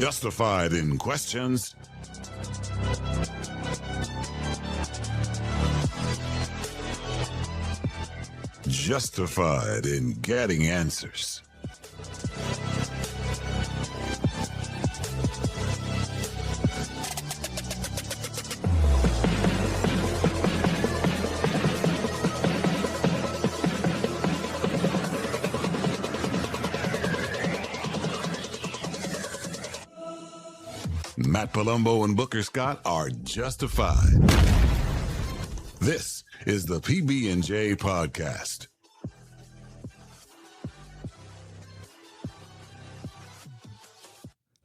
Justified in questions, justified in getting answers. Matt Palumbo and Booker Scott are justified. This is the PB&J podcast.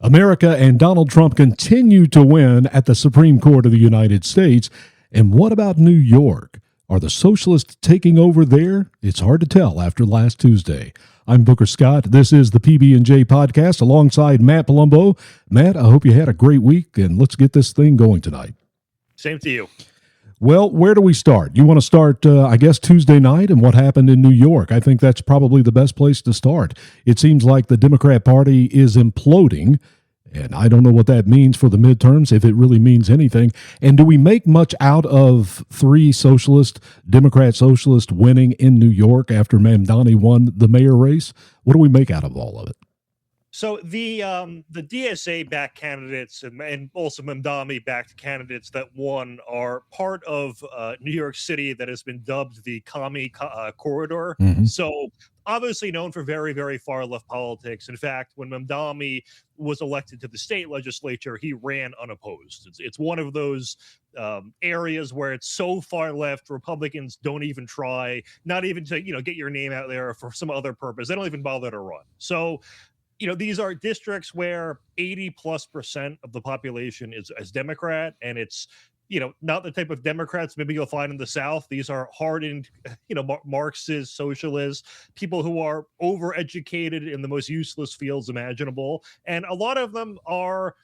America and Donald Trump continue to win at the Supreme Court of the United States. And what about New York? Are the Socialists taking over there? It's hard to tell after last Tuesday. I'm Booker Scott. This is the PB&J podcast alongside Matt Palumbo. Matt, I hope you had a great week, and let's get this thing going tonight. Same to you. Well, where do we start? You want to start, I guess, Tuesday night and what happened in New York. I think that's probably the best place to start. It seems like the Democrat Party is imploding, and I don't know what that means for the midterms, if it really means anything. And do we make much out of three Democrat socialists winning in New York after Mamdani won the mayor race? What do we make out of all of it? So the DSA-backed candidates and also Mamdani-backed candidates that won are part of New York City that has been dubbed the Commie Corridor. Mm-hmm. So obviously known for very, very far-left politics. In fact, when Mamdani was elected to the state legislature, he ran unopposed. It's one of those areas where it's so far left, Republicans don't even try, not even to get your name out there for some other purpose. They don't even bother to run. So these are districts where 80+% of the population is Democrat, and it's, not the type of Democrats maybe you'll find in the South. These are hardened, Marxist, socialists, people who are overeducated in the most useless fields imaginable. And a lot of them are,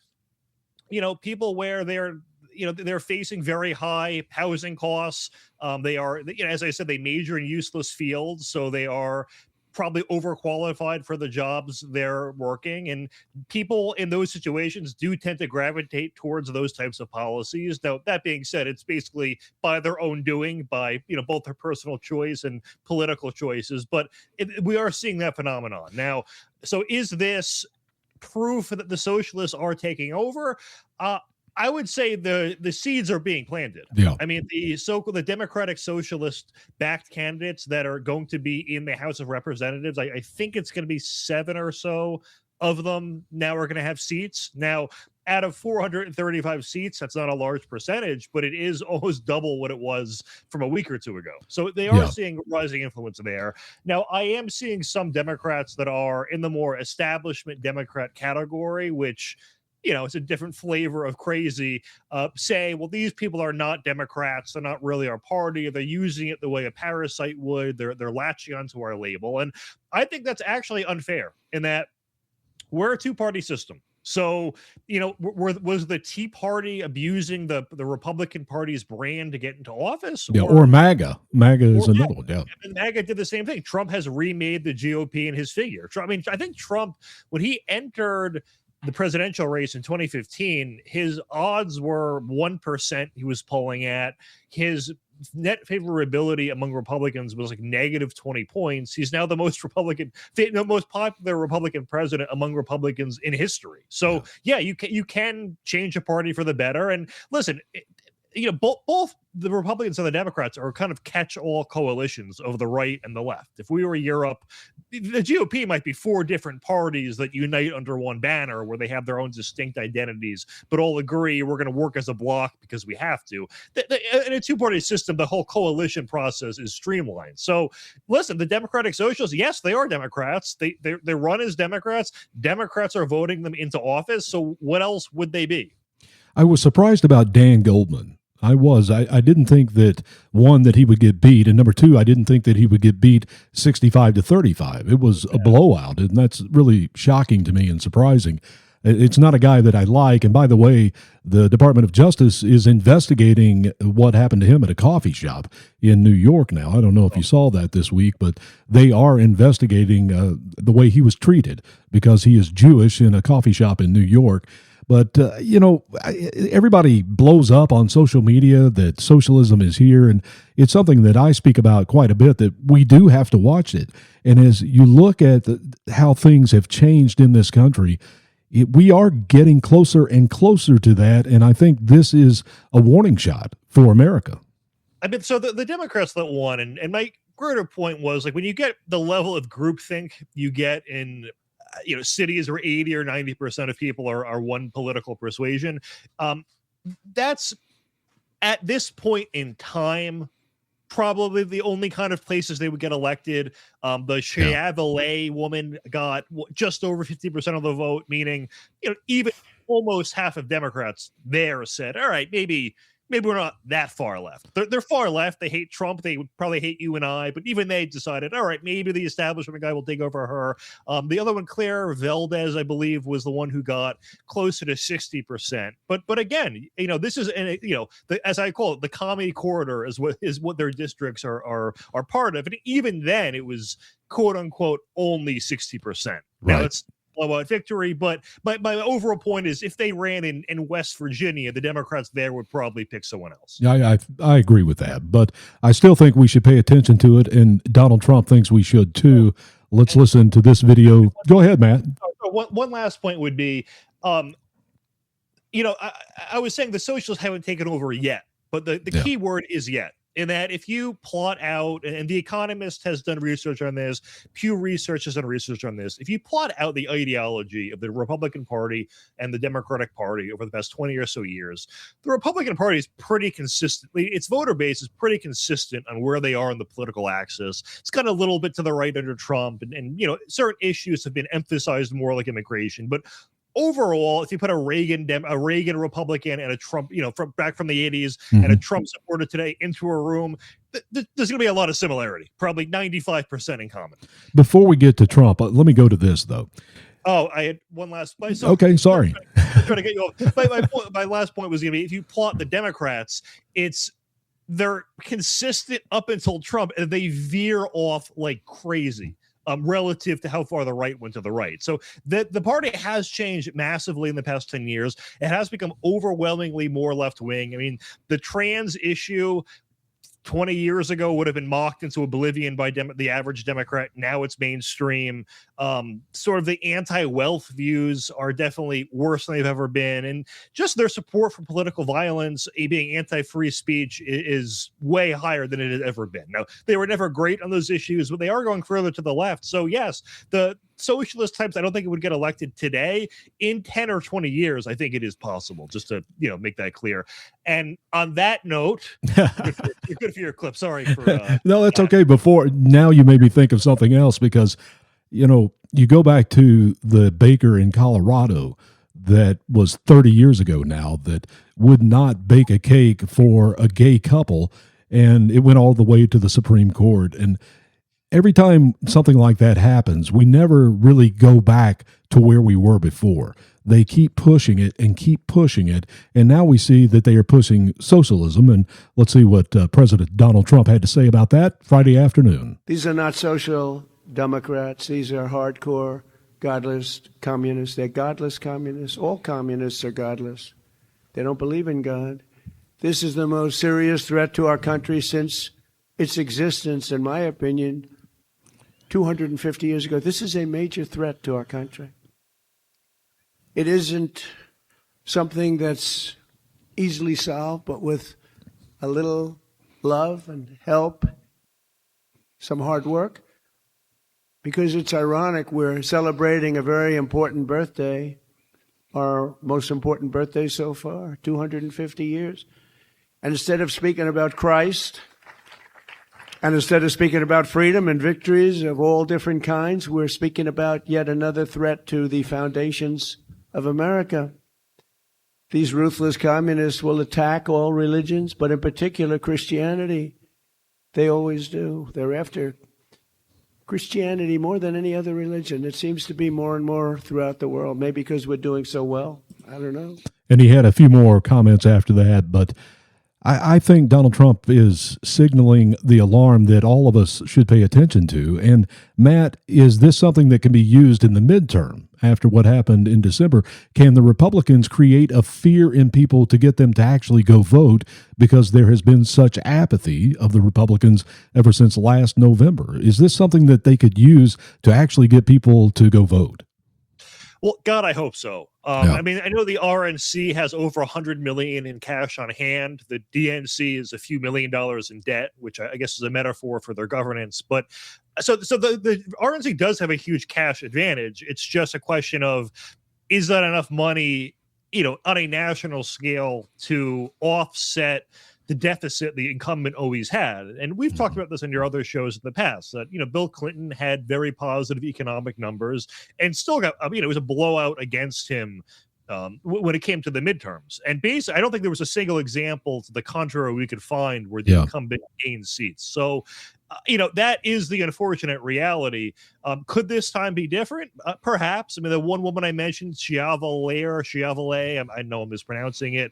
people where they're facing very high housing costs. They are, as I said, they major in useless fields, so they are probably overqualified for the jobs they're working, and people in those situations do tend to gravitate towards those types of policies. Now, that being said, it's basically by their own doing, by both their personal choice and political choices, but we are seeing that phenomenon now. So is this proof that the socialists are taking over? I would say the seeds are being planted. Yeah. I mean, the Democratic Socialist backed candidates that are going to be in the House of Representatives, I think it's going to be 7 or so of them now are going to have seats. Now, out of 435 seats, that's not a large percentage, but it is almost double what it was from a week or two ago. So they are seeing rising influence there. Now, I am seeing some Democrats that are in the more establishment Democrat category, which it's a different flavor of crazy, say, well, these people are not Democrats. They're not really our party. They're using it the way a parasite would. They're latching onto our label. And I think that's actually unfair in that we're a two-party system. So, was the Tea Party abusing the Republican Party's brand to get into office? Yeah, or MAGA. MAGA is another one, yeah. And MAGA did the same thing. Trump has remade the GOP in his figure. I think Trump, when he entered the presidential race in 2015, his odds were 1% he was polling at. His net favorability among Republicans was like negative 20 points. He's now the most popular Republican president among Republicans in history. So yeah, you can change a party for the better. And listen, both the Republicans and the Democrats are kind of catch-all coalitions of the right and the left. If we were Europe, the GOP might be 4 different parties that unite under one banner where they have their own distinct identities, but all agree we're going to work as a bloc because we have to. In a two-party system, the whole coalition process is streamlined. So listen, the Democratic Socialists, yes, they are Democrats. They run as Democrats. Democrats are voting them into office. So what else would they be? I was surprised about Dan Goldman. I didn't think that, one, that he would get beat, and number two, I didn't think that he would get beat 65-35. It was a blowout, and that's really shocking to me and surprising. It's not a guy that I like. And by the way, the Department of Justice is investigating what happened to him at a coffee shop in New York now. I don't know if you saw that this week, but they are investigating the way he was treated because he is Jewish in a coffee shop in New York. But, everybody blows up on social media that socialism is here. And it's something that I speak about quite a bit, that we do have to watch it. And as you look at how things have changed in this country, we are getting closer and closer to that. And I think this is a warning shot for America. I mean, so the Democrats that won, and my greater point was, like, when you get the level of groupthink you get in cities where 80 or 90% of people are one political persuasion, that's at this point in time probably the only kind of places they would get elected. The Chevrolet woman got just over 50% of the vote, meaning even almost half of Democrats there said, all right, maybe we're not that far left. They're far left. They hate Trump. They would probably hate you and I, but even they decided, all right, maybe the establishment guy will take over her. The other one, Claire Valdez, I believe, was the one who got closer to 60%. But again, this is, as I call it, the commie corridor is what their districts are part of. And even then, it was quote unquote only 60%. Now it's blowout victory, but my overall point is, if they ran in West Virginia, the Democrats there would probably pick someone else. Yeah, I agree with that, but I still think we should pay attention to it, and Donald Trump thinks we should too. Let's listen to this video. Go ahead, Matt. One last point would be, I was saying the socialists haven't taken over yet, but the key word is yet. In that, if you plot out, and The Economist has done research on this, Pew Research has done research on this, if you plot out the ideology of the Republican Party and the Democratic Party over the past 20 or so years, the Republican Party is pretty consistently, its voter base is pretty consistent on where they are on the political axis. It's got a little bit to the right under Trump, and certain issues have been emphasized more, like immigration, but overall, if you put a Reagan Republican and a Trump, back from the 80s, and a Trump supporter today into a room, there's going to be a lot of similarity, probably 95% in common. Before we get to Trump, let me go to this, though. Oh, I had one last point. So okay, sorry. Trying to get you off. My last point was going to be, if you plot the Democrats, they're consistent up until Trump, and they veer off like crazy. Relative to how far the right went to the right. So the party has changed massively in the past 10 years. It has become overwhelmingly more left-wing. I mean, the trans issue 20 years ago would have been mocked into oblivion by the average Democrat. Now it's mainstream. Sort of the anti-wealth views are definitely worse than they've ever been. And just their support for political violence, being anti-free speech, is way higher than it has ever been. Now, they were never great on those issues, but they are going further to the left. So yes, the socialist types, I don't think it would get elected today. In 10 or 20 years, I think it is possible, just to make that clear. And on that note, you're good for your clip. Sorry for no, that's okay. Now you made me think of something else, because you go back to the baker in Colorado that was 30 years ago now, that would not bake a cake for a gay couple, and it went all the way to the Supreme Court. And every time something like that happens, we never really go back to where we were before. They keep pushing it and keep pushing it. And now we see that they are pushing socialism. And let's see what President Donald Trump had to say about that Friday afternoon. These are not social Democrats. These are hardcore, godless communists. They're godless communists. All communists are godless. They don't believe in God. This is the most serious threat to our country since its existence, in my opinion, 250 years ago. This is a major threat to our country. It isn't something that's easily solved, but with a little love and help, some hard work. Because it's ironic, we're celebrating a very important birthday, our most important birthday so far, 250 years. And instead of speaking about Christ, and instead of speaking about freedom and victories of all different kinds, we're speaking about yet another threat to the foundations of America. These ruthless communists will attack all religions, but in particular Christianity. They always do. They're after Christianity more than any other religion. It seems to be more and more throughout the world, maybe because we're doing so well. I don't know. And he had a few more comments after that, but I think Donald Trump is signaling the alarm that all of us should pay attention to. And Matt, is this something that can be used in the midterm after what happened in December? Can the Republicans create a fear in people to get them to actually go vote because there has been such apathy of the Republicans ever since last November? Is this something that they could use to actually get people to go vote? Well, God, I hope so. I mean, I know the RNC has over $100 million in cash on hand. The DNC is a few $1 million in debt, which I guess is a metaphor for their governance. But so the RNC does have a huge cash advantage. It's just a question of, is that enough money, on a national scale to offset the deficit the incumbent always had? And we've talked about this in your other shows in the past, that, Bill Clinton had very positive economic numbers and still got, it was a blowout against him when it came to the midterms. And basically, I don't think there was a single example to the contrary we could find where the incumbent gained seats. So, that is the unfortunate reality. Could this time be different? Perhaps. I mean, the one woman I mentioned, Chiavale, I know I'm mispronouncing it.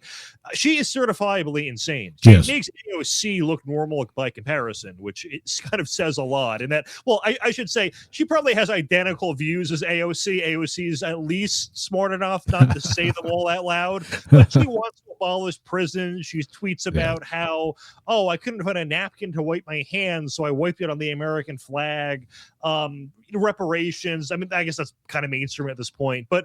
She is certifiably insane. She makes AOC look normal by comparison, which it kind of says a lot. And that, well, I should say, she probably has identical views as AOC. AOC is at least smart enough not to say them all out loud, but she wants to abolish prisons. She tweets about how, I couldn't find a napkin to wipe my hands, so I wiped it on the American flag. Reparations. I mean, I guess that's kind of mainstream at this point, but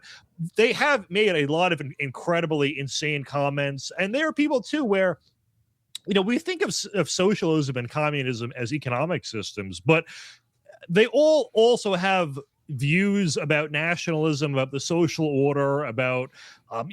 they have made a lot of incredibly insane comments. And there are people too where, we think of socialism and communism as economic systems, but they all also have views about nationalism, about the social order, about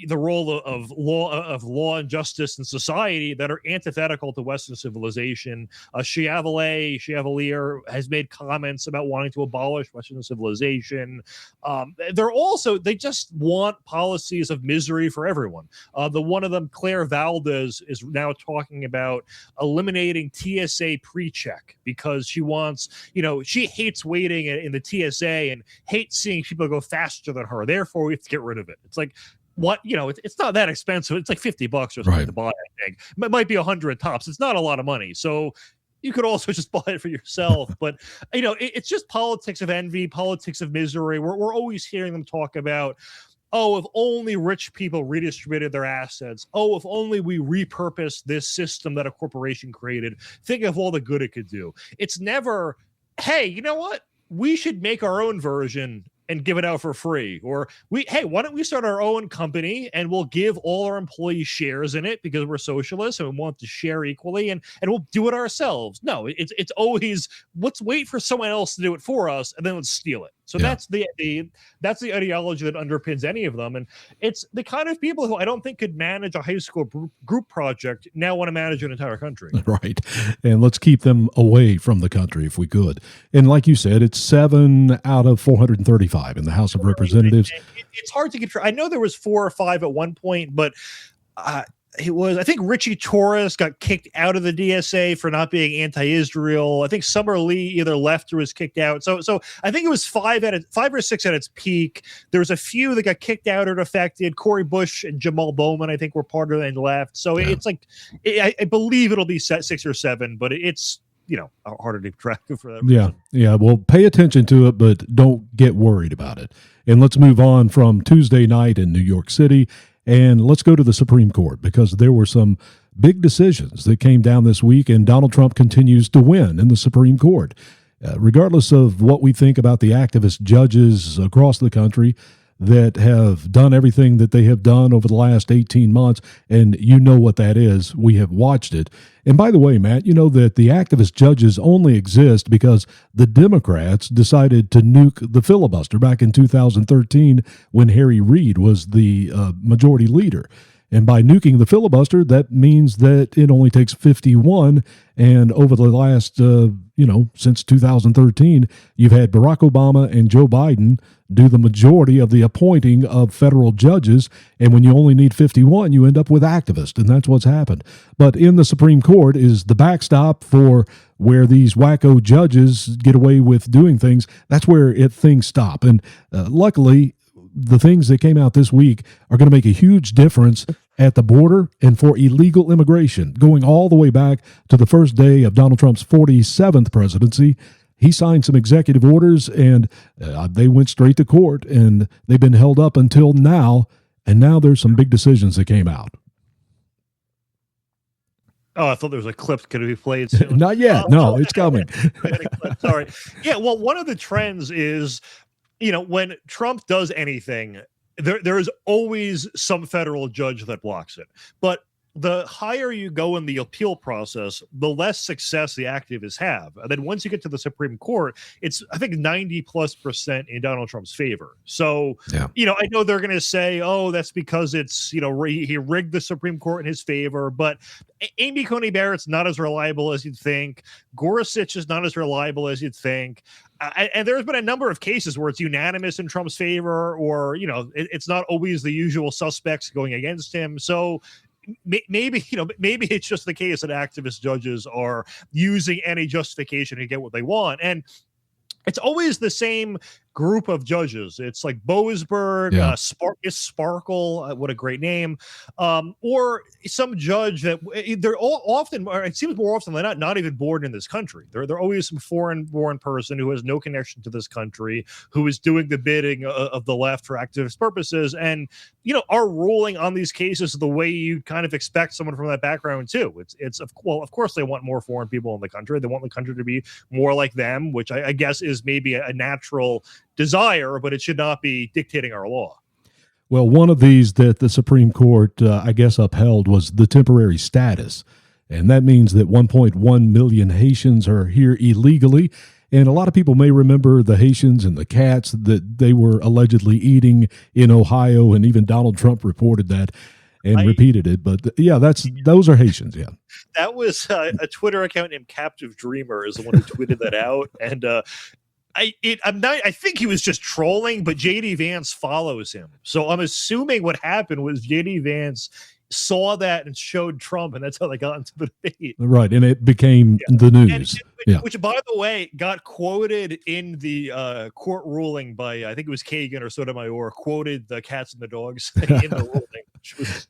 the role of law and justice in society that are antithetical to Western civilization. Chevalier has made comments about wanting to abolish Western civilization. They just want policies of misery for everyone. The one of them, Claire Valdez, is now talking about eliminating TSA pre-check because she wants, she hates waiting in the TSA and hates seeing people go faster than her. Therefore, we have to get rid of it. It's like, what, it's not that expensive. It's like $50 or something to buy, I think. It might be 100 tops. It's not a lot of money. So you could also just buy it for yourself. But, it's just politics of envy, politics of misery. We're always hearing them talk about, if only rich people redistributed their assets. If only we repurposed this system that a corporation created. Think of all the good it could do. It's never, hey, you know what? We should make our own version and give it out for free. Or why don't we start our own company and we'll give all our employees shares in it because we're socialists and we want to share equally and we'll do it ourselves. No, it's always, let's wait for someone else to do it for us and then let's steal it. So that's the ideology that underpins any of them. And it's the kind of people who I don't think could manage a high school group project now want to manage an entire country. Right. And let's keep them away from the country if we could. And like you said, it's 7 out of 435 in the House of Representatives. It's hard to get track. I know there was 4 or 5 at one point, but I think Richie Torres got kicked out of the DSA for not being anti-Israel. I think Summer Lee either left or was kicked out. So I think it was 5 or 6 at its peak. There was a few that got kicked out or defected. Corey Bush and Jamal Bowman, I think, were part of it and left. So it's like, I believe it'll be 6 or 7, but it's, harder to keep track of for that reason. Yeah. Well, pay attention to it, but don't get worried about it. And let's move on from Tuesday night in New York City. And let's go to the Supreme Court because there were some big decisions that came down this week, and Donald Trump continues to win in the Supreme Court. Regardless of what we think about the activist judges across the country that have done everything that they have done over the last 18 months, and you know what that is. We have watched it. And by the way, Matt, you know that the activist judges only exist because the Democrats decided to nuke the filibuster back in 2013 when Harry Reid was the majority leader. And by nuking the filibuster, that means that it only takes 51. And over the last, since 2013, you've had Barack Obama and Joe Biden do the majority of the appointing of federal judges. And when you only need 51, you end up with activists. And that's what's happened. But in the Supreme Court is the backstop for where these wacko judges get away with doing things, that's where things stop. And luckily, the things that came out this week are going to make a huge difference at the border and for illegal immigration, going all the way back to the first day of Donald Trump's 47th presidency. He signed some executive orders, and they went straight to court, and they've been held up until now. And now there's some big decisions that came out. Oh, I thought there was a clip going to be played soon. Not yet. No, it's coming. Sorry. Yeah, well, one of the trends is, when Trump does anything, there is always some federal judge that blocks it. But the higher you go in the appeal process, the less success the activists have. And then once you get to the Supreme Court, it's, I think, 90+% in Donald Trump's favor. So, yeah. I know they're going to say, oh, that's because it's, he rigged the Supreme Court in his favor. But Amy Coney Barrett's not as reliable as you'd think. Gorsuch is not as reliable as you'd think. And there's been a number of cases where it's unanimous in Trump's favor, or, it's not always the usual suspects going against him. So, maybe it's just the case that activist judges are using any justification to get what they want. And it's always the same group of judges. It's like Boasberg, Sparkle, what a great name, or some judge that they're all often, or it seems more often than not even born in this country. They're always some foreign-born person who has no connection to this country, who is doing the bidding of the left for activist purposes, and are ruling on these cases the way you kind of expect someone from that background too. It's of course they want more foreign people in the country. They want the country to be more like them, which I guess is maybe a natural desire, but it should not be dictating our law. Well, one of these that the Supreme Court, I guess, upheld was the temporary status. And that means that 1.1 million Haitians are here illegally. And a lot of people may remember the Haitians and the cats that they were allegedly eating in Ohio. And even Donald Trump reported that and repeated it. But those are Haitians. Yeah. That was a Twitter account named Captive Dreamer is the one who tweeted that out. And, I think he was just trolling, but JD Vance follows him. So I'm assuming what happened was JD Vance saw that and showed Trump, and that's how they got into the debate. Right, and it became the news. Which, by the way, got quoted in the court ruling by, I think it was Kagan or Sotomayor, quoted the cats and the dogs in the ruling. Which was,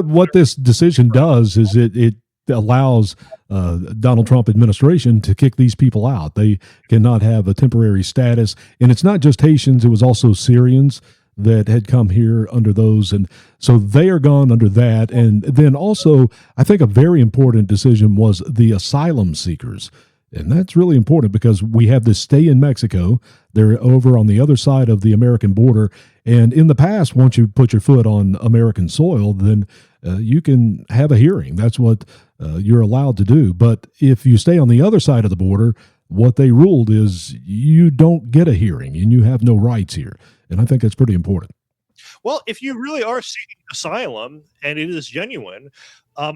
what this decision does is it allows Donald Trump administration to kick these people out. They cannot have a temporary status. And it's not just Haitians. It was also Syrians that had come here under those. And so they are gone under that. And then also, I think a very important decision was the asylum seekers. And that's really important because we have this stay in Mexico. They're over on the other side of the American border. And in the past, once you put your foot on American soil, then you can have a hearing. That's what you're allowed to do. But if you stay on the other side of the border, what they ruled is you don't get a hearing and you have no rights here. And I think that's pretty important. Well, if you really are seeking asylum and it is genuine,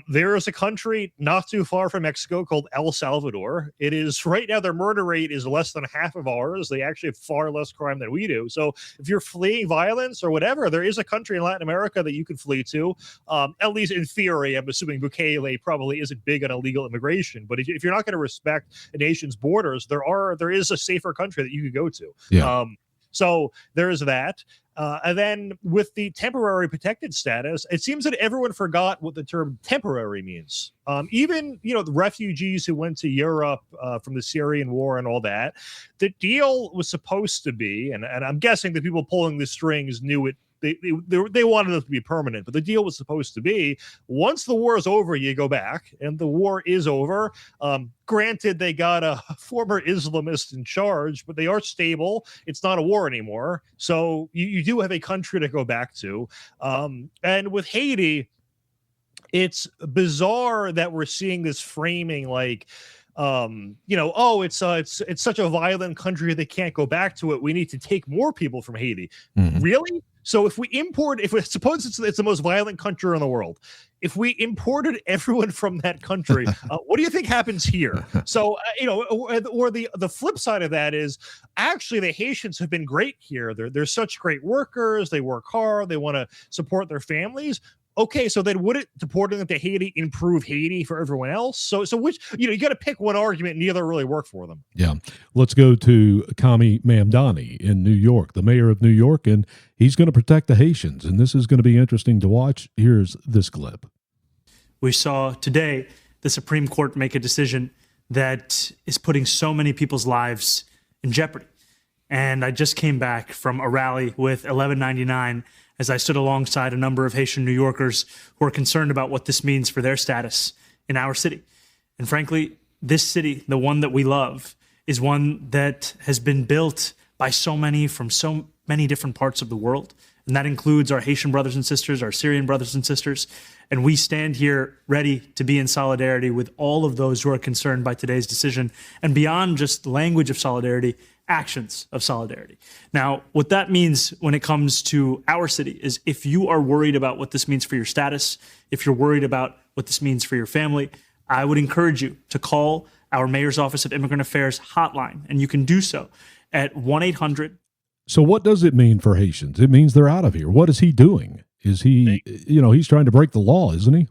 there is a country not too far from Mexico called El Salvador. It is right now, their murder rate is less than half of ours. They actually have far less crime than we do. So if you're fleeing violence or whatever, there is a country in Latin America that you can flee to. At least in theory, I'm assuming Bukele probably isn't big on illegal immigration. But if you're not going to respect a nation's borders, there is a safer country that you could go to. Yeah. So there is that. And then with the temporary protected status, it seems that everyone forgot what the term temporary means. Even, the refugees who went to Europe from the Syrian war and all that, the deal was supposed to be, and I'm guessing the people pulling the strings knew it. They wanted it to be permanent, but the deal was supposed to be once the war is over, you go back, and the war is over. Granted, they got a former Islamist in charge, but they are stable. It's not a war anymore. So you do have a country to go back to. And with Haiti, it's bizarre that we're seeing this framing like, it's such a violent country they can't go back to it. We need to take more people from Haiti. Mm-hmm. Really? So if we suppose it's the most violent country in the world, if we imported everyone from that country, what do you think happens here? So, or the flip side of that is actually the Haitians have been great here. They're such great workers. They work hard. They want to support their families. Okay, so then would it deporting them to Haiti improve Haiti for everyone else? So which, you got to pick one argument, and neither really work for them. Yeah. Let's go to Kami Mamdani in New York, the mayor of New York, and he's going to protect the Haitians, and this is going to be interesting to watch. Here's this clip. We saw today the Supreme Court make a decision that is putting so many people's lives in jeopardy. And I just came back from a rally with 1199 as I stood alongside a number of Haitian New Yorkers who are concerned about what this means for their status in our city. And frankly, this city, the one that we love, is one that has been built by so many from so many different parts of the world. And that includes our Haitian brothers and sisters, our Syrian brothers and sisters. And we stand here ready to be in solidarity with all of those who are concerned by today's decision. And beyond just language of solidarity, actions of solidarity. Now, what that means when it comes to our city is if you are worried about what this means for your status, if you're worried about what this means for your family, I would encourage you to call our Mayor's Office of Immigrant Affairs hotline. And you can do so at 1-800. So what does it mean for Haitians? It means they're out of here. What is he doing? Is he, he's trying to break the law, isn't he?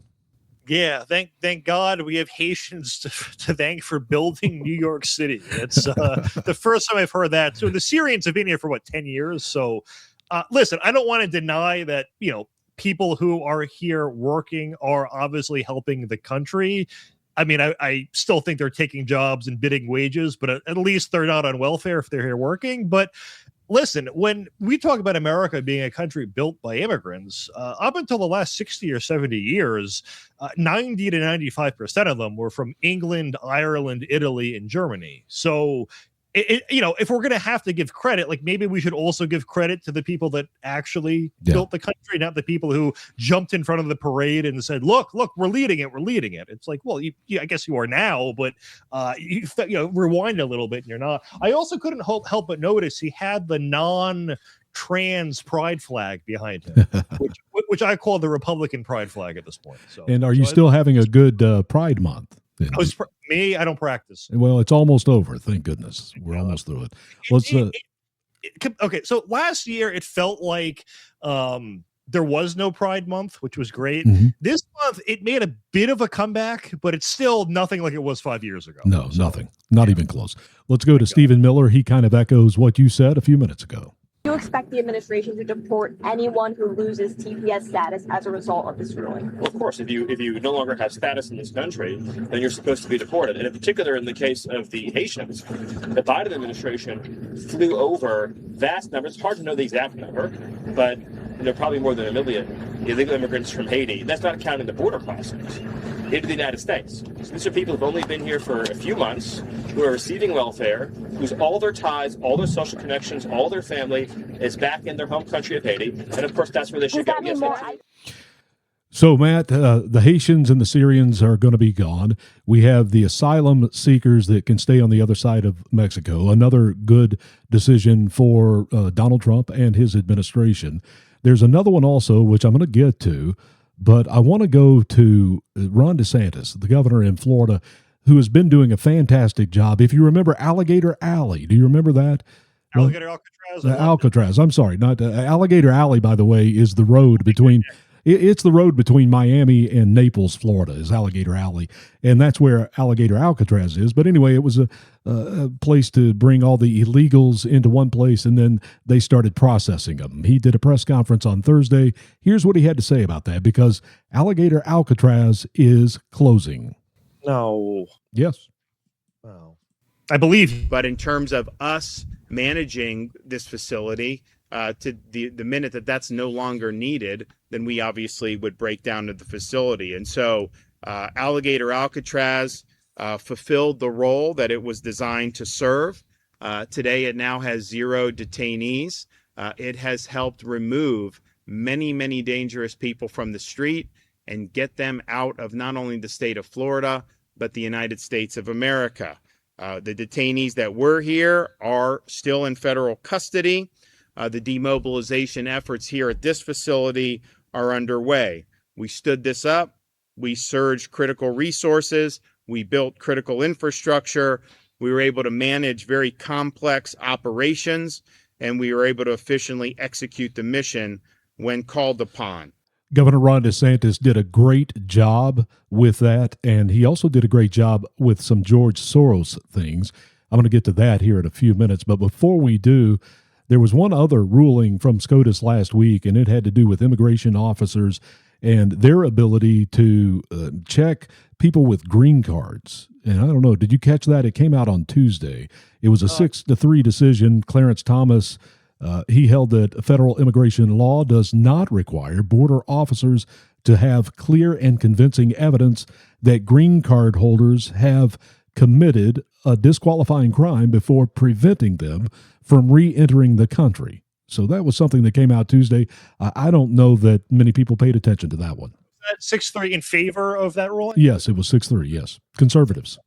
Yeah, thank God we have Haitians to thank for building New York City. It's the first time I've heard that. So the Syrians have been here for 10 years. So listen, I don't want to deny that, people who are here working are obviously helping the country. I mean, I still think they're taking jobs and bidding wages, but at least they're not on welfare if they're here working. But listen, when we talk about America being a country built by immigrants, up until the last 60 or 70 years, 90 to 95% of them were from England, Ireland, Italy, and Germany. So, if we're going to have to give credit, maybe we should also give credit to the people that actually built the country, not the people who jumped in front of the parade and said, look, we're leading it. It's like, well, I guess you are now, but rewind a little bit and you're not. I also couldn't help but notice he had the non-trans pride flag behind him, which I call the Republican pride flag at this point. So, and are you still having a good Pride Month? I don't practice. Well, it's almost over. Thank goodness. We're almost through it. Let's. Okay, so last year it felt like there was no Pride Month, which was great. Mm-hmm. This month it made a bit of a comeback, but it's still nothing like it was 5 years ago. No, nothing. Not even close. Let's go to Stephen Miller. He kind of echoes what you said a few minutes ago. Do you expect the administration to deport anyone who loses TPS status as a result of this ruling? Well, of course, if you no longer have status in this country, then you're supposed to be deported. And in particular, in the case of the Haitians, the Biden administration flew over vast numbers. It's hard to know the exact number, but probably more than 1 million illegal immigrants from Haiti. That's not counting the border crossings into the United States. So these are people who've only been here for a few months, who are receiving welfare, whose all their ties, all their social connections, all their family is back in their home country of Haiti. And of course, that's where they should go. Yes, so, Matt, the Haitians and the Syrians are going to be gone. We have the asylum seekers that can stay on the other side of Mexico. Another good decision for Donald Trump and his administration. There's another one also, which I'm going to get to, but I want to go to Ron DeSantis, the governor in Florida, who has been doing a fantastic job. If you remember Alligator Alley, do you remember that? Alligator Alcatraz? Alcatraz, I'm sorry. Not Alligator Alley, by the way, is the road between... It's the road between Miami and Naples, Florida, is Alligator Alley, and that's where Alligator Alcatraz is. But anyway, it was a place to bring all the illegals into one place, and then they started processing them. He did a press conference on Thursday. Here's what he had to say about that, because Alligator Alcatraz is closing. No. Yes. Wow. I believe. But in terms of us managing this facility, to the minute that's no longer needed, then we obviously would break down to the facility. And so Alligator Alcatraz fulfilled the role that it was designed to serve. Today, it now has 0 detainees. It has helped remove many, many dangerous people from the street and get them out of not only the state of Florida, but the United States of America. The detainees that were here are still in federal custody. The demobilization efforts here at this facility are underway. We stood this up. We surged critical resources. We built critical infrastructure. We were able to manage very complex operations, and we were able to efficiently execute the mission when called upon. Governor Ron DeSantis did a great job with that, and he also did a great job with some George Soros things. I'm going to get to that here in a few minutes, but before we do, there was one other ruling from SCOTUS last week, and it had to do with immigration officers and their ability to check people with green cards. And I don't know, did you catch that? It came out on Tuesday. It was a 6-3 decision. Clarence Thomas, he held that federal immigration law does not require border officers to have clear and convincing evidence that green card holders have committed a disqualifying crime before preventing them from re-entering the country. So that was something that came out Tuesday. I don't know that many people paid attention to that one. 6-3 in favor of that ruling? Yes, it was 6-3, yes. Conservatives.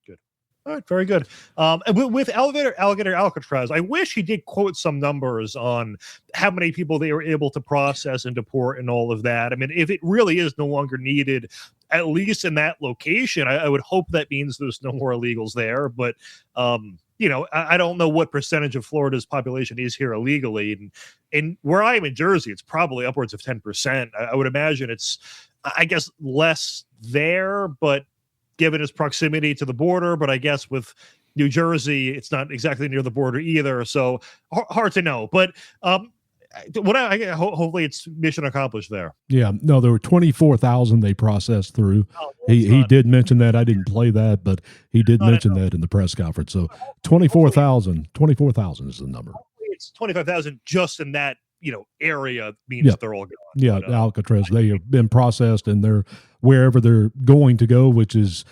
Good. All right, very good. And with Alligator Alcatraz, I wish he did quote some numbers on how many people they were able to process and deport and all of that. I mean, if it really is no longer needed, at least in that location, I would hope that means there's no more illegals there. But, I don't know what percentage of Florida's population is here illegally. And where I am in Jersey, it's probably upwards of 10%. I would imagine it's, I guess, less there, but given its proximity to the border. But I guess with New Jersey, it's not exactly near the border either. So hard to know. But hopefully it's mission accomplished there. Yeah, no, there were 24,000 they processed through. He did mention that. I didn't play that, but he did mention that in the press conference. So 24,000 is the number. It's 25,000 just in that area means they're all gone. Yeah, Alcatraz, they have been processed and they're wherever they're going to go, which is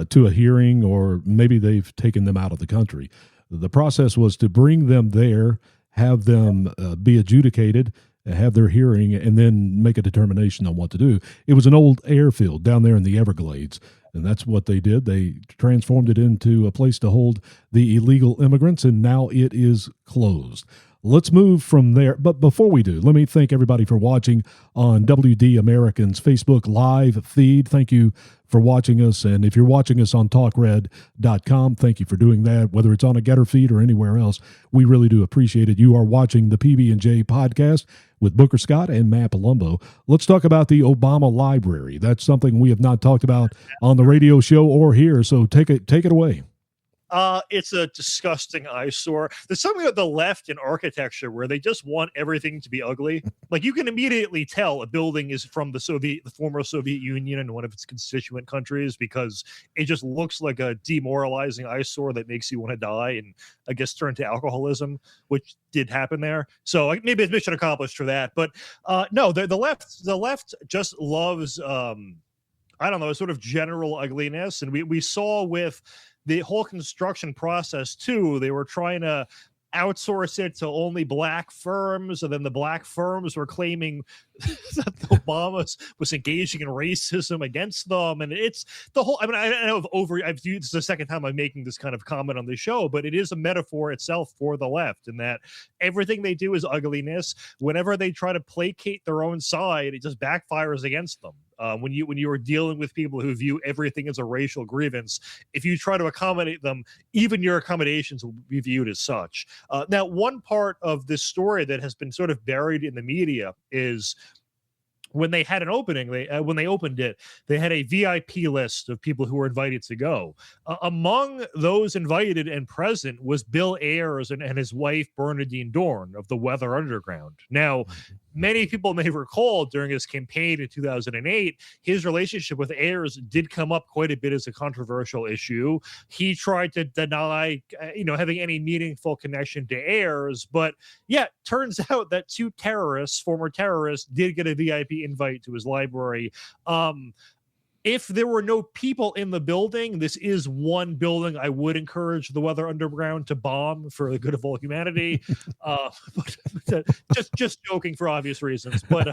to a hearing, or maybe they've taken them out of the country. The process was to bring them there, have them be adjudicated, have their hearing, and then make a determination on what to do. It was an old airfield down there in the Everglades, and that's what they did. They transformed it into a place to hold the illegal immigrants, and now it is closed. Let's move from there. But before we do, let me thank everybody for watching on WD American's Facebook Live feed. Thank you for watching us. And if you're watching us on talkred.com, thank you for doing that, whether it's on a Getter feed or anywhere else. We really do appreciate it. You are watching the PB&J podcast with Booker Scott and Matt Palumbo. Let's talk about the Obama Library. That's something we have not talked about on the radio show or here. So take it away. It's a disgusting eyesore. There's something about the left in architecture where they just want everything to be ugly. Like, you can immediately tell a building is from the former Soviet Union and one of its constituent countries because it just looks like a demoralizing eyesore that makes you want to die and, I guess, turn to alcoholism, which did happen there. So maybe it's mission accomplished for that. But no, the left just loves, sort of general ugliness. And we saw with the whole construction process too, they were trying to outsource it to only black firms, and then the black firms were claiming that Obama was engaging in racism against them. And it's the whole, I know I've used this the second time I'm making this kind of comment on the show, but it is a metaphor itself for the left in that everything they do is ugliness. Whenever they try to placate their own side, it just backfires against them. When you are dealing with people who view everything as a racial grievance, if you try to accommodate them, even your accommodations will be viewed as such. Now, one part of this story that has been sort of buried in the media is when they had an opening, when they opened it, they had a VIP list of people who were invited to go. Among those invited and present was Bill Ayers and his wife, Bernadine Dorn of the Weather Underground. Now, many people may recall during his campaign in 2008, his relationship with Ayers did come up quite a bit as a controversial issue. He tried to deny, having any meaningful connection to Ayers, but yeah, turns out that two former terrorists, did get a VIP invite to his library. If there were no people in the building, this is one building I would encourage the Weather Underground to bomb for the good of all humanity. But just joking for obvious reasons. But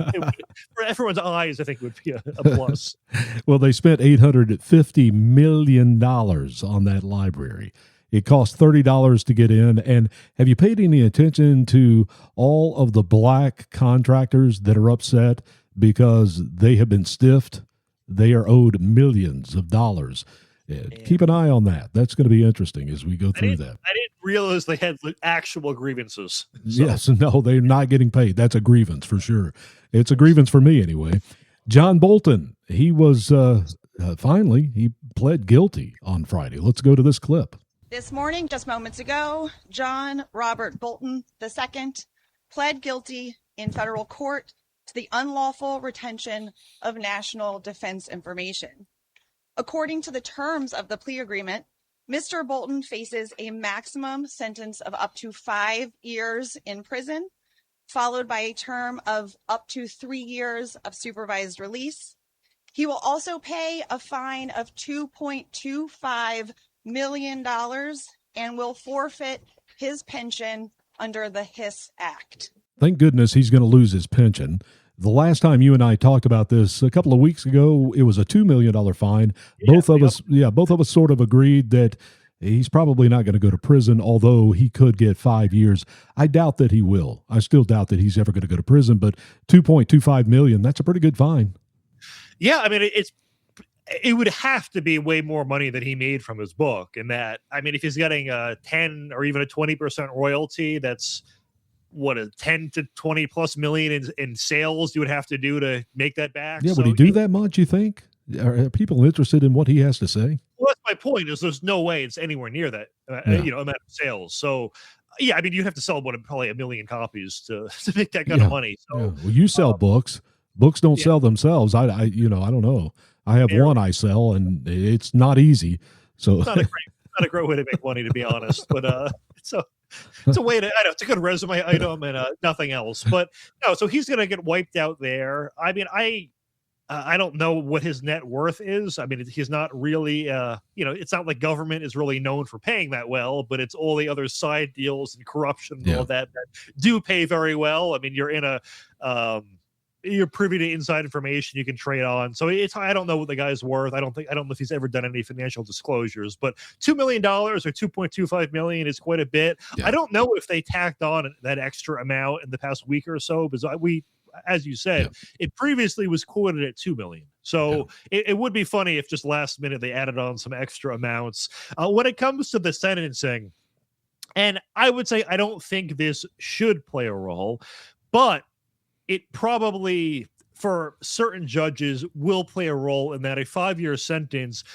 for everyone's eyes, I think it would be a plus. Well, they spent $850 million on that library. It cost $30 to get in. And have you paid any attention to all of the black contractors that are upset because they have been stiffed? They are owed millions of dollars. Keep an eye on that. That's going to be interesting as we go through that. I didn't realize they had actual grievances. So. Yes, no, they're not getting paid. That's a grievance for sure. It's a grievance for me anyway. John Bolton, he was finally, he pled guilty on Friday. Let's go to this clip. This morning, just moments ago, John Robert Bolton II pled guilty in federal court to the unlawful retention of national defense information. According to the terms of the plea agreement, Mr. Bolton faces a maximum sentence of up to 5 years in prison, followed by a term of up to 3 years of supervised release. He will also pay a fine of $2.25 million and will forfeit his pension under the HIS Act. Thank goodness he's going to lose his pension. The last time you and I talked about this a couple of weeks ago, it was a $2 million fine. Both of us sort of agreed that he's probably not going to go to prison, although he could get 5 years. I doubt that he will. I still doubt that he's ever going to go to prison, but $2.25 million, that's a pretty good fine. Yeah, I mean, it would have to be way more money than he made from his book. And that, I mean, if he's getting a 10 or even a 20% royalty, that's what, a 10 to 20 plus million in sales you would have to do to make that back. Yeah, would he do that much, you think? Are people interested in what he has to say? Well, that's my point, is there's no way it's anywhere near that, amount of sales. So, yeah, I mean, you'd have to sell probably 1 million copies to make that kind of money. So, Well, you sell books. Books don't sell themselves. I don't know. I have one I sell, and it's not easy. So it's not a great way to make money, to be honest. But it's a way to, I know, it's a good resume item and nothing else. But no, so he's going to get wiped out there. I mean, I don't know what his net worth is. I mean, he's not really, it's not like government is really known for paying that well, but it's all the other side deals and corruption and all that do pay very well. I mean, you're in you're privy to inside information you can trade on. So I don't know what the guy's worth. I don't know if he's ever done any financial disclosures, but $2 million or $2.25 million is quite a bit. Yeah. I don't know if they tacked on that extra amount in the past week or so, because as you said, it previously was quoted at $2 million. So it would be funny if just last minute they added on some extra amounts. When it comes to the sentencing, and I would say I don't think this should play a role, but it probably, for certain judges, will play a role in that a 5-year sentence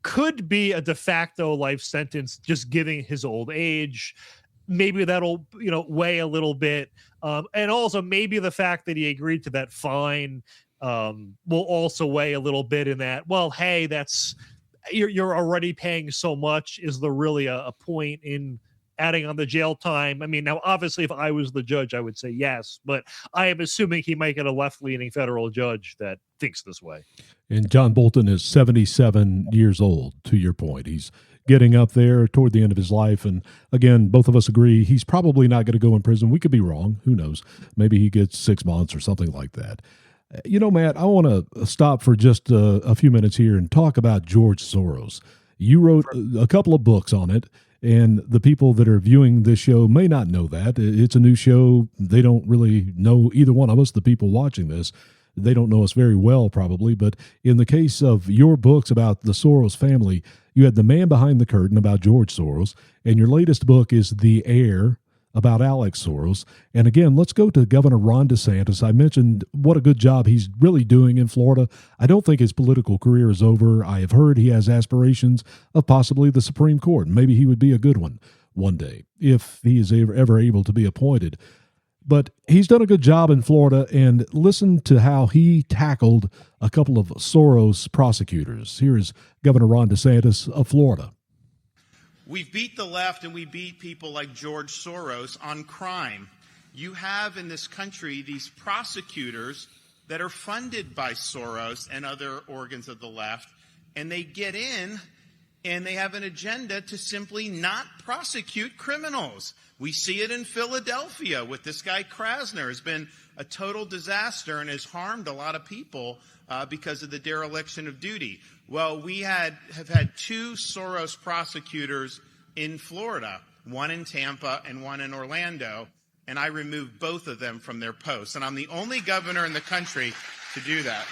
could be a de facto life sentence, just given his old age. Maybe that'll, weigh a little bit. And also maybe the fact that he agreed to that fine will also weigh a little bit in that, well, hey, you're already paying so much. Is there really a point in adding on the jail time? I mean, now, obviously, if I was the judge, I would say yes, but I am assuming he might get a left-leaning federal judge that thinks this way. And John Bolton is 77 years old, to your point. He's getting up there toward the end of his life. And again, both of us agree he's probably not going to go in prison. We could be wrong. Who knows? Maybe he gets 6 months or something like that. Matt, I want to stop for just a few minutes here and talk about George Soros. You wrote a couple of books on it. And the people that are viewing this show may not know that. It's a new show. They don't really know either one of us, the people watching this. They don't know us very well, probably. But in the case of your books about the Soros family, you had The Man Behind the Curtain about George Soros. And your latest book is The Heir about Alex Soros. And again, let's go to Governor Ron DeSantis. I mentioned what a good job he's really doing in Florida. I don't think his political career is over. I have heard he has aspirations of possibly the Supreme Court. Maybe he would be a good one day if he is ever able to be appointed. But he's done a good job in Florida, and listen to how he tackled a couple of Soros prosecutors. Here is Governor Ron DeSantis of Florida. We've beat the left and we beat people like George Soros on crime. You have in this country these prosecutors that are funded by Soros and other organs of the left, and they get in and they have an agenda to simply not prosecute criminals. We see it in Philadelphia with this guy Krasner. Has been a total disaster and has harmed a lot of people because of the dereliction of duty. Well, we have had 2 Soros prosecutors in Florida, one in Tampa and one in Orlando, and I removed both of them from their posts. And I'm the only governor in the country to do that.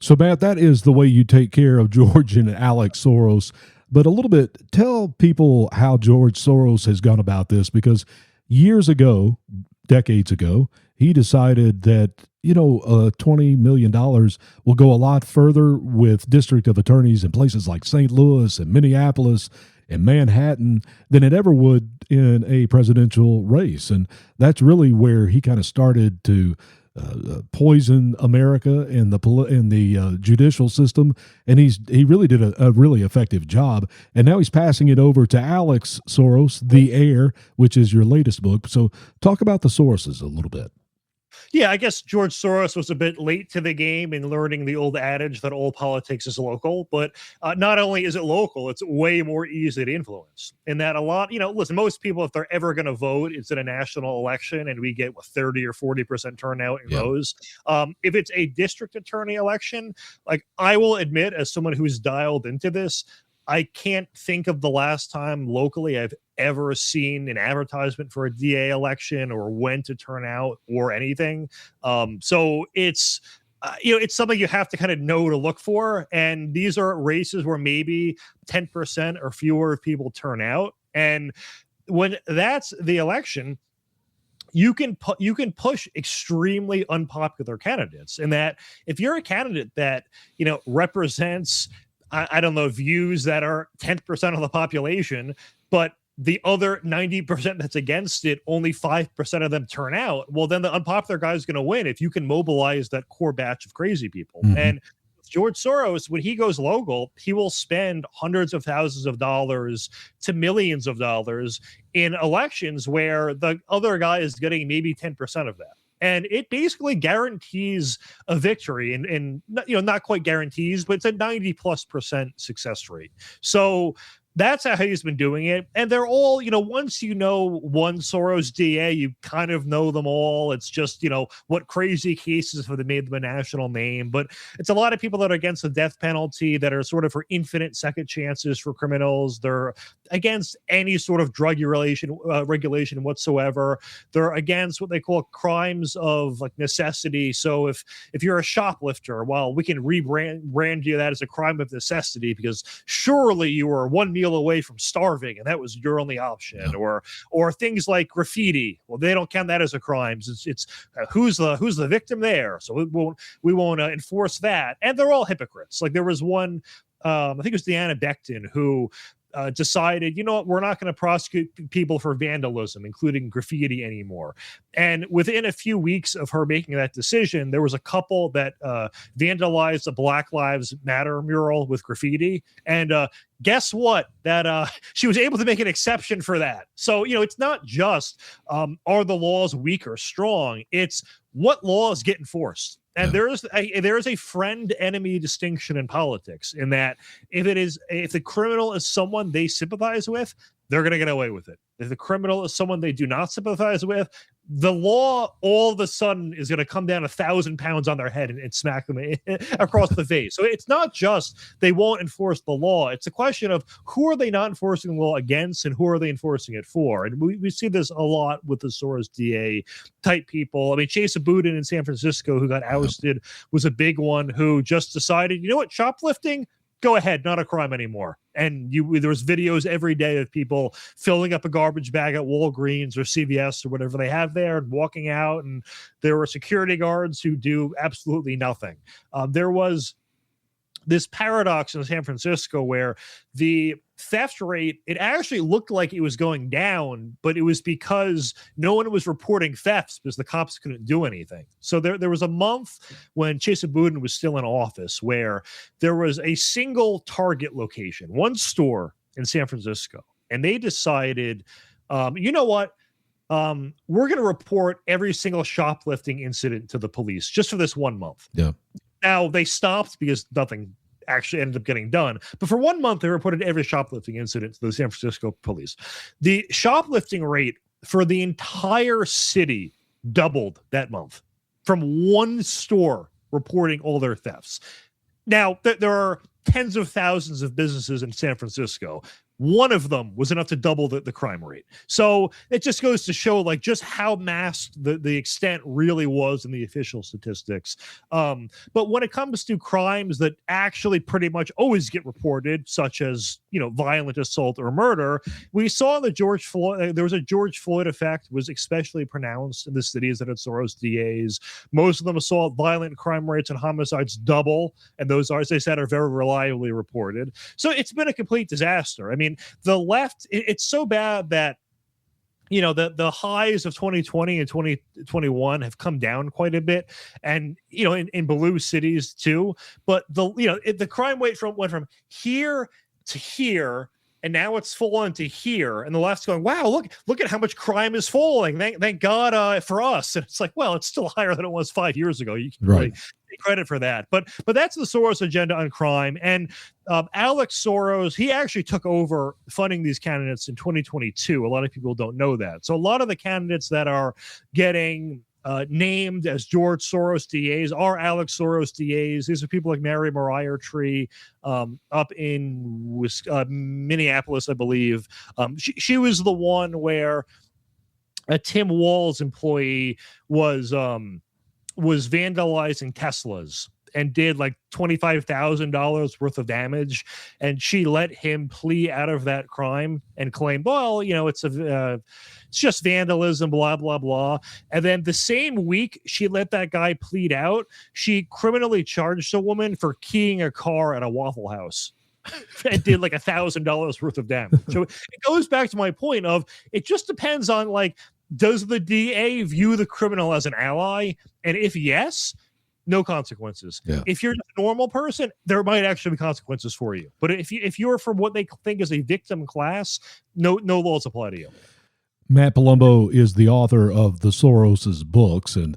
So, Matt, that is the way you take care of George and Alex Soros. But a little bit, tell people how George Soros has gone about this, because years ago, decades ago, he decided that, $20 million will go a lot further with district of attorneys in places like St. Louis and Minneapolis and Manhattan than it ever would in a presidential race. And that's really where he kind of started to poison America and the judicial system, and he really did a really effective job. And now he's passing it over to Alex Soros, The Heir, which is your latest book. So talk about the Soroses a little bit. Yeah, I guess George Soros was a bit late to the game in learning the old adage that all politics is local. But not only is it local, it's way more easy to influence. In that a lot, listen, most people, if they're ever going to vote, it's in a national election and we get 30 or 40% turnout in those. If it's a district attorney election, like I will admit, as someone who's dialed into this, I can't think of the last time locally I've ever seen an advertisement for a DA election or when to turn out or anything. So it's something you have to kind of know to look for. And these are races where maybe 10% or fewer people turn out. And when that's the election, you can push extremely unpopular candidates. In that, if you're a candidate that represents, I don't know, views that are 10% of the population, but the other 90% that's against it, only 5% of them turn out, well, then the unpopular guy is going to win if you can mobilize that core batch of crazy people. Mm-hmm. And George Soros, when he goes local, he will spend hundreds of thousands of dollars to millions of dollars in elections where the other guy is getting maybe 10% of that. And it basically guarantees a victory, and not quite guarantees, but it's a 90+% success rate. So that's how he's been doing it. And they're all, once one Soros DA, you kind of know them all. It's just, what crazy cases have they made them a national name. But it's a lot of people that are against the death penalty, that are sort of for infinite second chances for criminals. They're against any sort of drug regulation whatsoever. They're against what they call crimes of necessity. So if you're a shoplifter, well, we can rebrand you that as a crime of necessity because surely you were one meal away from starving and that was your only option. Or things like graffiti, well, they don't count that as a crime. It's who's the victim there, so we won't enforce that. And they're all hypocrites. Like there was one, I think it was Deanna Becton, who decided, we're not going to prosecute people for vandalism, including graffiti, anymore. And within a few weeks of her making that decision, there was a couple that vandalized a Black Lives Matter mural with graffiti. And guess what? That she was able to make an exception for that. So, it's not just are the laws weak or strong? It's what laws get enforced. And there is a friend-enemy distinction in politics, in that if the criminal is someone they sympathize with, they're going to get away with it. If the criminal is someone they do not sympathize with, the law all of a sudden is going to come down 1,000 pounds on their head and smack them across the face. So it's not just they won't enforce the law. It's a question of who are they not enforcing the law against and who are they enforcing it for? And we see this a lot with the Soros DA type people. I mean, Chase Boudin in San Francisco, who got ousted, was a big one who just decided, shoplifting, go ahead, not a crime anymore. And there was videos every day of people filling up a garbage bag at Walgreens or CVS or whatever they have there and walking out. And there were security guards who do absolutely nothing. There was this paradox in San Francisco where the theft rate, it actually looked like it was going down, but it was because no one was reporting thefts because the cops couldn't do anything. So there was a month when Chase Boudin was still in office where there was a single target location, one store in San Francisco, and they decided, you know what? We're going to report every single shoplifting incident to the police just for this 1 month. Yeah. Now they stopped because nothing actually ended up getting done. But for 1 month, they reported every shoplifting incident to the San Francisco police. The shoplifting rate for the entire city doubled that month from one store reporting all their thefts. Now, there are tens of thousands of businesses in San Francisco. one of them was enough to double the crime rate. So it just goes to show like just how masked the extent really was in the official statistics. But when it comes to crimes that actually pretty much always get reported, such as, violent assault or murder, we saw the George Floyd, there was a George Floyd effect was especially pronounced in the cities that had Soros DAs. Most of them saw violent crime rates and homicides double, and those are, as I said, are very reliably reported. So it's been a complete disaster. I mean, the left, it's so bad that the highs of 2020 and 2021 have come down quite a bit, and in blue cities too. But the crime rate went from here to here, and now it's fallen to here, and the left's going, wow, look at how much crime is falling. Thank God for us. And it's like, well, it's still higher than it was 5 years ago. You can really take credit for that. But that's the Soros agenda on crime. And Alex Soros, he actually took over funding these candidates in 2022. A lot of people don't know that. So a lot of the candidates that are getting named as George Soros DAs are Alex Soros DAs. These are people like Mary Mariah Tree up in Minneapolis, I believe. She was the one where a Tim Walz employee was vandalizing Teslas and did like $25,000 worth of damage, and she let him plea out of that crime and claimed, well, it's just vandalism, blah blah blah. And then the same week she let that guy plead out, she criminally charged a woman for keying a car at a Waffle House and did like $1,000 worth of damage. So it goes back to my point of it just depends on like, does the DA view the criminal as an ally? And if yes, no consequences. Yeah. If you're a normal person, there might actually be consequences for you. But if you're from what they think is a victim class, no laws apply to you. Matt Palumbo is the author of the Soros's books, and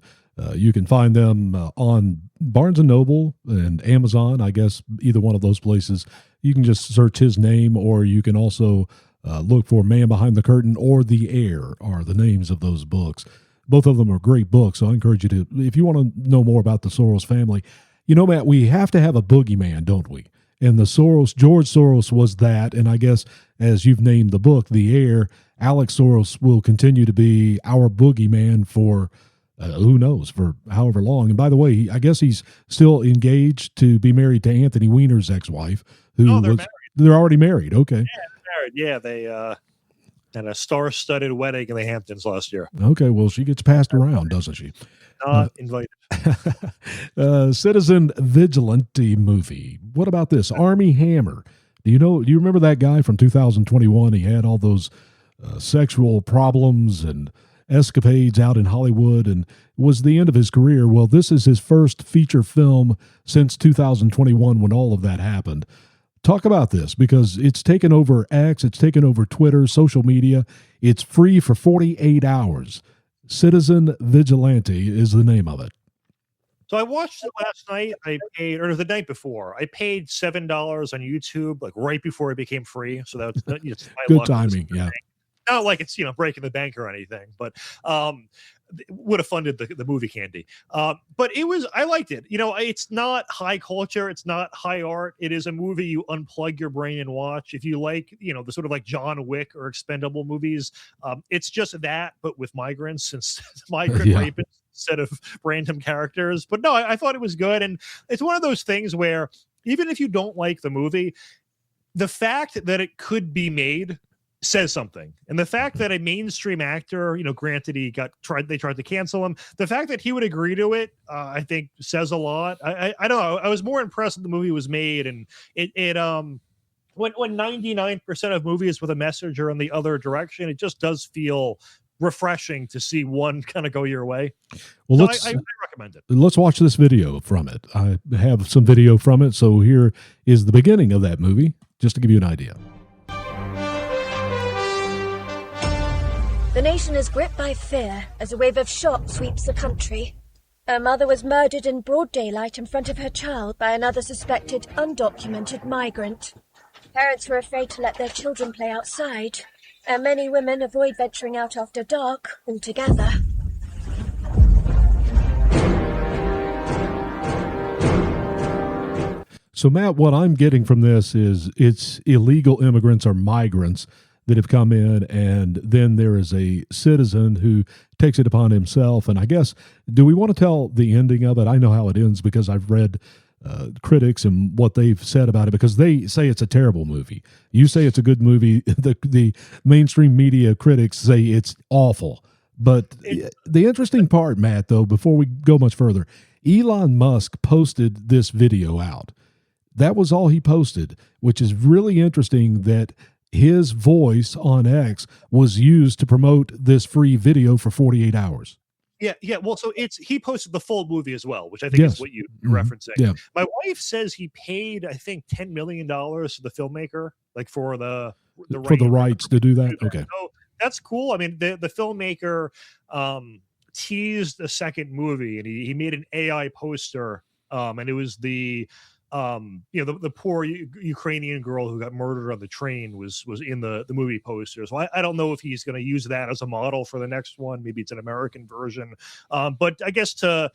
you can find them on Barnes & Noble and Amazon. I guess either one of those places. You can just search his name, or you can also look for Man Behind the Curtain or The Air are the names of those books. Both of them are great books, so I encourage you to, if you want to know more about the Soros family, Matt, we have to have a boogeyman, don't we? And George Soros was that, and I guess as you've named the book, The Air, Alex Soros will continue to be our boogeyman for who knows, for however long. And by the way, I guess he's still engaged to be married to Anthony Weiner's ex-wife. They're married. They're already married. Okay. Yeah, they're married. Yeah, they had a star-studded wedding in the Hamptons last year. Okay, well, she gets passed around, doesn't she? Not invited. Citizen Vigilante movie. What about this? Army Hammer. Do you remember that guy from 2021? He had all those sexual problems and escapades out in Hollywood, and was the end of his career. Well, this is his first feature film since 2021 when all of that happened. Talk about this, because it's taken over X, it's taken over Twitter, social media. It's free for 48 hours. Citizen Vigilante is the name of it. So I watched it last night. Or the night before. I paid $7 on YouTube, like right before it became free. So that's good timing. Yeah. Not like it's breaking the bank or anything, but would have funded the movie candy. But I liked it. It's not high culture, it's not high art. It is a movie you unplug your brain and watch. If you like, the sort of like John Wick or Expendable movies, it's just that, but with migrants and migrant rapists instead of random characters. But no, I thought it was good, and it's one of those things where even if you don't like the movie, the fact that it could be made says something. And the fact that a mainstream actor, granted they tried to cancel him, the fact that he would agree to it, I think says a lot. I don't know. I was more impressed that the movie was made, and when 99% of movies with a message are in the other direction, it just does feel refreshing to see one kind of go your way. Well, so I recommend it. Let's watch this video from it. I have some video from it. So here is the beginning of that movie, just to give you an idea. The nation is gripped by fear as a wave of shock sweeps the country. A mother was murdered in broad daylight in front of her child by another suspected undocumented migrant. Parents were afraid to let their children play outside, and many women avoid venturing out after dark altogether. So, Matt, what I'm getting from this is it's illegal immigrants or migrants that have come in, and then there is a citizen who takes it upon himself. And I guess, do we want to tell the ending of it? I know how it ends because I've read critics and what they've said about it, because they say it's a terrible movie. You say it's a good movie. The mainstream media critics say it's awful. But the interesting part, Matt, though, before we go much further, Elon Musk posted this video out. That was all he posted, which is really interesting that his voice on X was used to promote this free video for 48 hours. Yeah. Well, so he posted the full movie as well, which I think is what you're referencing. Yeah. My wife says he paid, I think, $10 million to the filmmaker, like for the rights to do that. Okay. So that's cool. I mean, the filmmaker teased a second movie, and he made an AI poster, and it was the poor Ukrainian girl who got murdered on the train was in the movie poster. So I don't know if he's going to use that as a model for the next one. Maybe it's an American version. But I guess to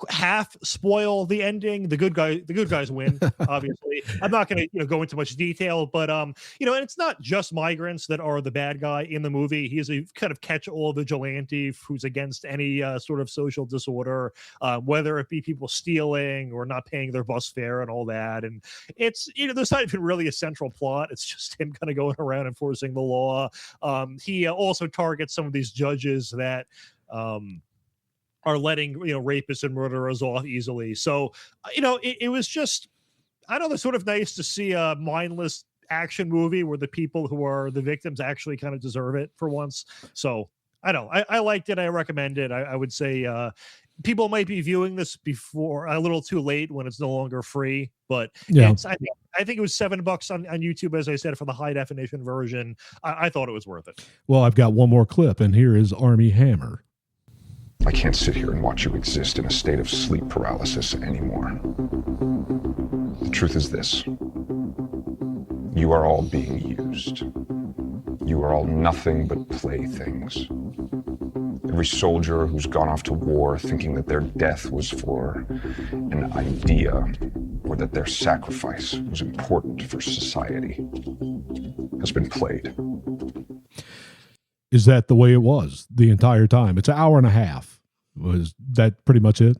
half spoil the ending, the good guys win. Obviously, I'm not going to go into much detail, but and it's not just migrants that are the bad guy in the movie. He's a kind of catch-all vigilante who's against any sort of social disorder, whether it be people stealing or not paying their bus fare and all that. And it's there's not even really a central plot. It's just him kind of going around enforcing the law. He also targets some of these judges that are letting rapists and murderers off easily. So it was just, I don't know, sort of nice to see a mindless action movie where the people who are the victims actually kind of deserve it for once. So I don't know, I liked it. I recommend it. I would say people might be viewing this before a little too late when it's no longer free, but I think it was $7 on YouTube, as I said, for the high definition version. I thought it was worth it. Well, I've got one more clip, and here is Armie Hammer. I can't sit here and watch you exist in a state of sleep paralysis anymore. The truth is this. You are all being used. You are all nothing but playthings. Every soldier who's gone off to war thinking that their death was for an idea or that their sacrifice was important for society has been played. Is that the way it was the entire time? It's an hour and a half. Was that pretty much it?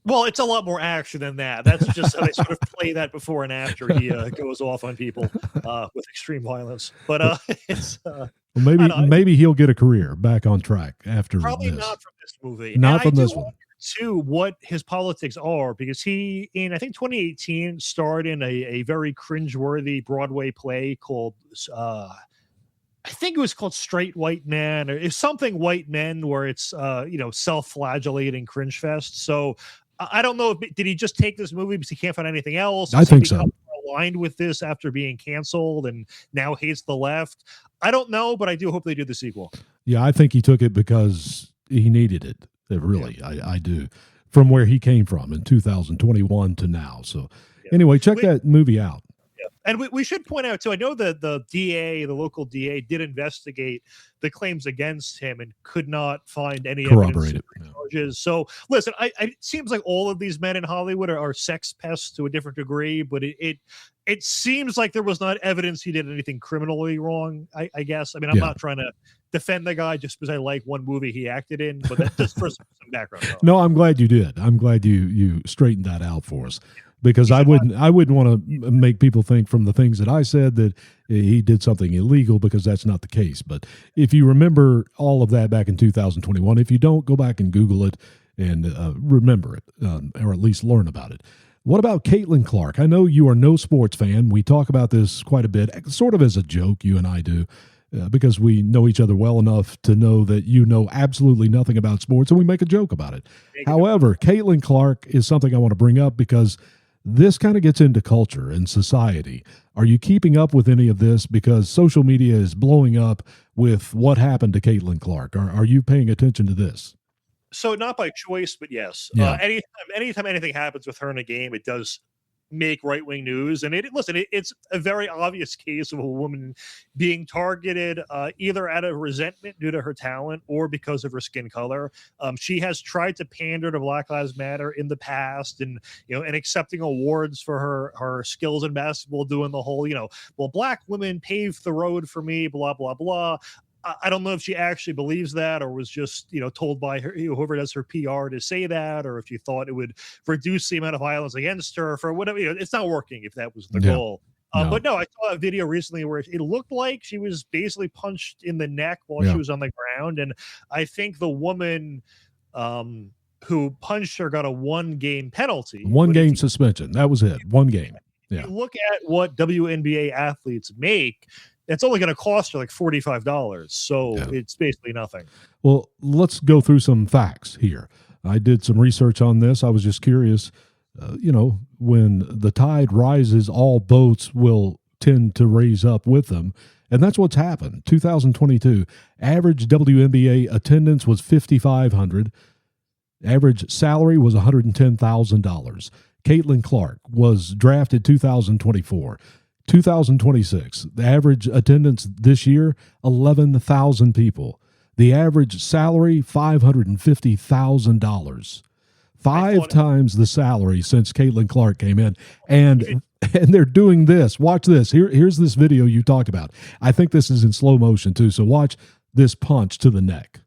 Well, it's a lot more action than that. That's just how they sort of play that before and after he goes off on people with extreme violence. But it's well, maybe he'll get a career back on track after probably this. not from this movie. Not from this one. Too, what his politics are, because he, in I think 2018, starred in a very cringeworthy Broadway play called I think it was called Straight White Man, or it's something white men, where it's self-flagellating cringe fest. So I don't know did he just take this movie because he can't find anything else? I think so. Aligned with this after being canceled and now hates the left. I don't know, but I do hope they do the sequel. Yeah, I think he took it because he needed it. Really, yeah. I do. From where he came from in 2021 to now. So anyway, check that movie out. And we should point out, too, I know that the local DA, did investigate the claims against him and could not find any evidence of charges. So, listen, it seems like all of these men in Hollywood are sex pests to a different degree, but it seems like there was not evidence he did anything criminally wrong, I guess. I mean, I'm not trying to defend the guy just because I like one movie he acted in, but that's just for some background. No, I'm glad you did. I'm glad you straightened that out for us. Because I wouldn't want to make people think from the things that I said that he did something illegal, because that's not the case. But if you remember all of that back in 2021, if you don't, go back and Google it and remember it, or at least learn about it. What about Caitlin Clark? I know you are no sports fan. We talk about this quite a bit, sort of as a joke, you and I do, because we know each other well enough to know that you know absolutely nothing about sports, and we make a joke about it. However, Caitlin Clark is something I want to bring up because this kind of gets into culture and society. Are you keeping up with any of this? Because social media is blowing up with what happened to Caitlin Clark. Are you paying attention to this? So not by choice, but yes. Yeah. Anytime anything happens with her in a game, it does make right-wing news. And it's a very obvious case of a woman being targeted either out of resentment due to her talent or because of her skin color. She has tried to pander to Black Lives Matter in the past, and and accepting awards for her skills in basketball, doing the whole well, black women paved the road for me, blah blah blah. I don't know if she actually believes that, or was just told by her, whoever does her PR, to say that, or if she thought it would reduce the amount of violence against her for whatever. It's not working if that was the goal. No. But no, I saw a video recently where it looked like she was basically punched in the neck while she was on the ground, and I think the woman who punched her got a 1-game penalty, 1-game suspension. That was it. 1 game. Yeah. If you look at what WNBA athletes make, it's only going to cost her like $45. So it's basically nothing. Well, let's go through some facts here. I did some research on this. I was just curious, when the tide rises, all boats will tend to raise up with them. And that's what's happened. 2022, average WNBA attendance was 5,500. Average salary was $110,000. Caitlin Clark was drafted 2024. 2026, the average attendance this year, 11,000 people. The average salary, $550,000. 5 times the salary since Caitlin Clark came in. And they're doing this. Watch this. Here's this video you talked about. I think this is in slow motion too. So watch this punch to the neck.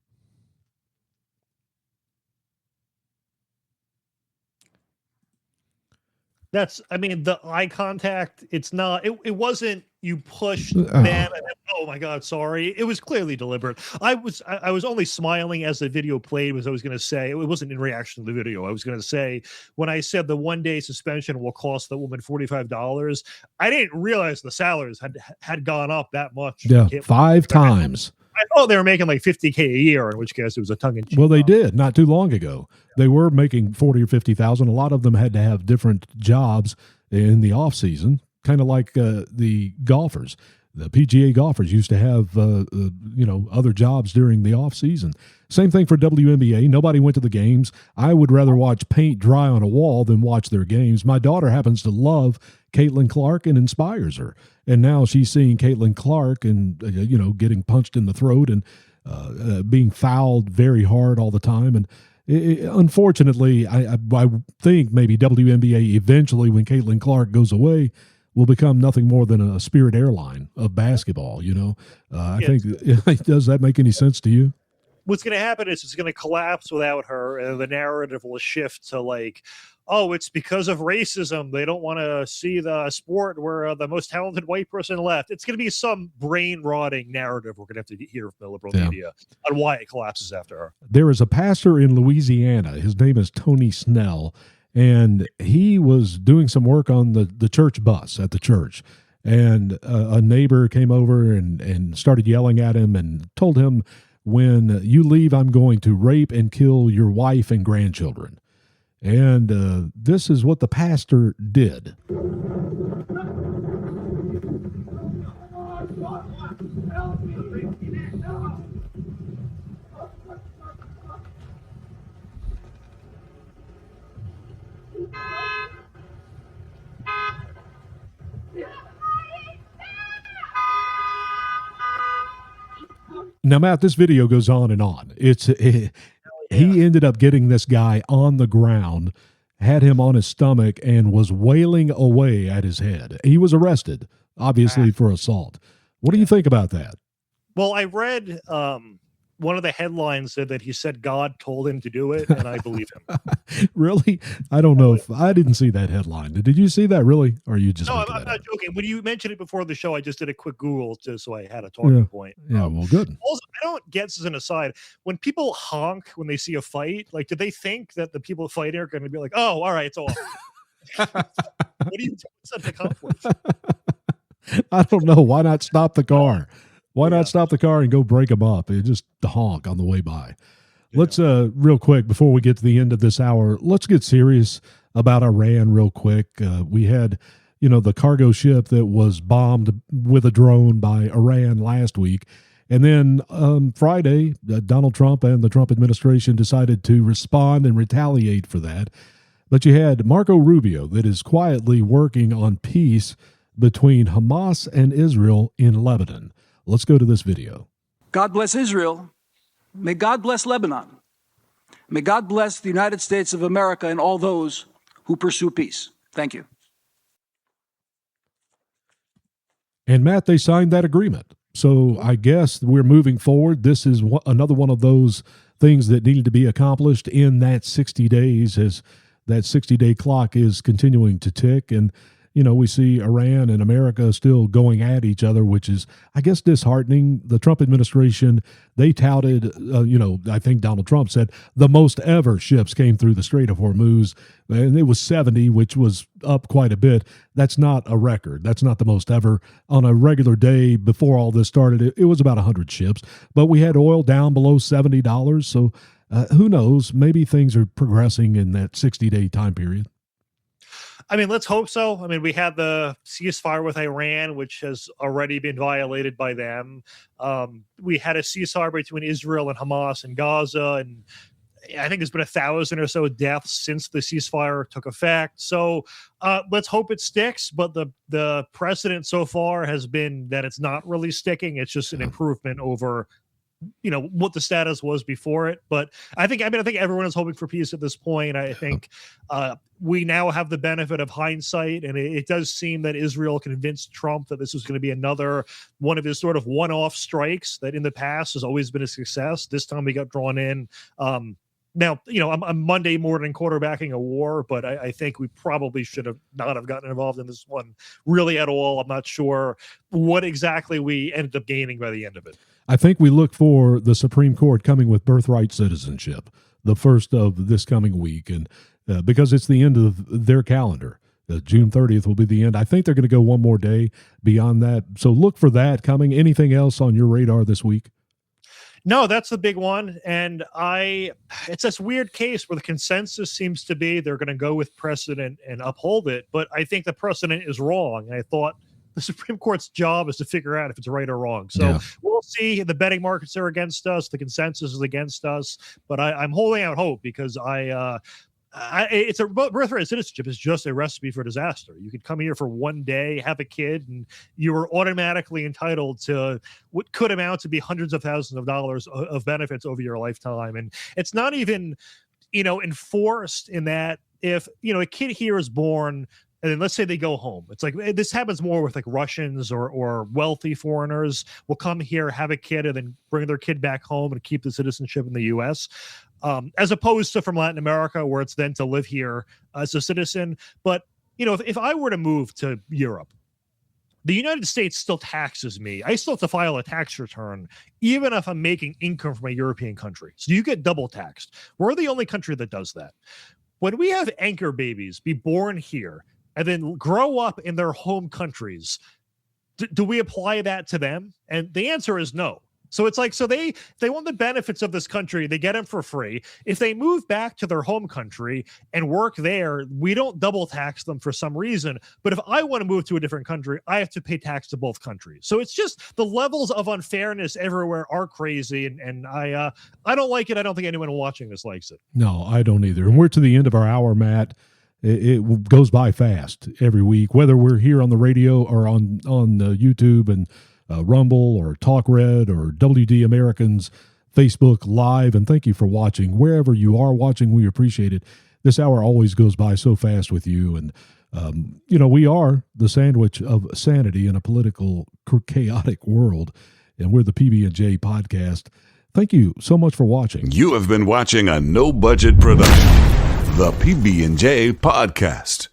The eye contact, it wasn't you pushed them and then, oh my God, sorry. It was clearly deliberate. I was only smiling as the video played, because I was going to say, it wasn't in reaction to the video. I was going to say, when I said the 1-day suspension will cost the woman $45, I didn't realize the salaries had gone up that much. Yeah, 5 times. I thought they were making like $50K a year, in which case it was a tongue-in-cheek. Well, they did not too long ago. They were making 40 or 50,000. A lot of them had to have different jobs in the off season, kind of like the golfers. The PGA golfers used to have other jobs during the off season. Same thing for WNBA. Nobody went to the games. I would rather watch paint dry on a wall than watch their games. My daughter happens to love Caitlin Clark and inspires her. And now she's seeing Caitlin Clark and, getting punched in the throat and being fouled very hard all the time. And unfortunately, I think maybe WNBA eventually, when Caitlin Clark goes away, will become nothing more than a Spirit airline of basketball. I think, does that make any sense to you? What's going to happen is it's going to collapse without her, and the narrative will shift to like, oh, it's because of racism. They don't want to see the sport where the most talented white person left. It's going to be some brain-rotting narrative we're going to have to hear from the liberal media on why it collapses after her. There is a pastor in Louisiana. His name is Tony Snell, and he was doing some work on the church bus at the church. And a neighbor came over and started yelling at him and told him, when you leave, I'm going to rape and kill your wife and grandchildren. And this is what the pastor did. Now, Matt, this video goes on and on. He ended up getting this guy on the ground, had him on his stomach, and was wailing away at his head. He was arrested, obviously, for assault. What do you think about that? Well, I read one of the headlines said that he said God told him to do it, and I believe him. Really? I don't know if I didn't see that headline. Did you see that, really? Or are you just No, I'm not joking. When you mentioned it before the show, I just did a quick Google just so I had a talking point. Yeah, well, good. Also, I don't get, as an aside, when people honk when they see a fight, like, do they think that the people fighting are going to be like, oh, all right, it's off? What do you set the conflict? I don't know. Why not stop the car? Why not stop the car and go break them up? It just honk on the way by. Let's real quick before we get to the end of this hour, let's get serious about Iran real quick. We had, the cargo ship that was bombed with a drone by Iran last week. And then Friday, Donald Trump and the Trump administration decided to respond and retaliate for that But you had Marco Rubio that is quietly working on peace between Hamas and Israel in Lebanon. Let's go to this video. God bless Israel. May God bless Lebanon. May God bless the United States of America and all those who pursue peace. Thank you. And Matt, they signed that agreement. So I guess we're moving forward. This is another one of those things that needed to be accomplished in that 60 days as that 60-day clock is continuing to tick. And, you know, we see Iran and America still going at each other, which is, I guess, disheartening. The Trump administration, they touted, I think Donald Trump said the most ever ships came through the Strait of Hormuz, and it was 70, which was up quite a bit. That's not a record. That's not the most ever. On a regular day before all this started, it was about 100 ships, but we had oil down below $70. So who knows? Maybe things are progressing in that 60-day time period. I mean, let's hope so. I mean, we had the ceasefire with Iran, which has already been violated by them. We had a ceasefire between Israel and Hamas in Gaza, and I think there's been 1,000 or so deaths since the ceasefire took effect. So let's hope it sticks. But the precedent so far has been that it's not really sticking. It's just an improvement over what the status was before it. But I think everyone is hoping for peace at this point. I think we now have the benefit of hindsight, and it does seem that Israel convinced Trump that this was going to be another one of his sort of one-off strikes that in the past has always been a success. This time we got drawn in. Now, I'm Monday morning quarterbacking a war, but I think we probably should have not have gotten involved in this one really at all. I'm not sure what exactly we ended up gaining by the end of it. I think we look for the Supreme Court coming with birthright citizenship, the first of this coming week, and because it's the end of their calendar. June 30th will be the end. I think they're going to go one more day beyond that. So look for that coming. Anything else on your radar this week? No, that's the big one. And it's this weird case where the consensus seems to be they're going to go with precedent and uphold it. But I think the precedent is wrong. And I thought the Supreme Court's job is to figure out if it's right or wrong. So we'll see. The betting markets are against us. The consensus is against us. But I'm holding out hope because it's a birthright citizenship is just a recipe for disaster. You could come here for one day, have a kid, and you are automatically entitled to what could amount to be hundreds of thousands of dollars of benefits over your lifetime. And it's not even, enforced in that if, a kid here is born and then let's say they go home. It's like this happens more with like Russians or wealthy foreigners will come here, have a kid, and then bring their kid back home and keep the citizenship in the U.S. As opposed to from Latin America, where it's then to live here as a citizen. But, if I were to move to Europe, the United States still taxes me. I still have to file a tax return, even if I'm making income from a European country. So you get double taxed. We're the only country that does that. When we have anchor babies be born here and then grow up in their home countries, do we apply that to them? And the answer is no. So it's like, they want the benefits of this country. They get them for free. If they move back to their home country and work there, we don't double tax them for some reason. But if I want to move to a different country, I have to pay tax to both countries. So it's just the levels of unfairness everywhere are crazy. And I don't like it. I don't think anyone watching this likes it. No, I don't either. And we're to the end of our hour, Matt. It goes by fast every week, whether we're here on the radio or on YouTube and Rumble or Talk Red or WD Americans Facebook Live. And thank you for watching. Wherever you are watching, we appreciate it. This hour always goes by so fast with you. And, we are the sandwich of sanity in a political, chaotic world. And we're the PB&J podcast. Thank you so much for watching. You have been watching a no-budget production, the PB&J podcast.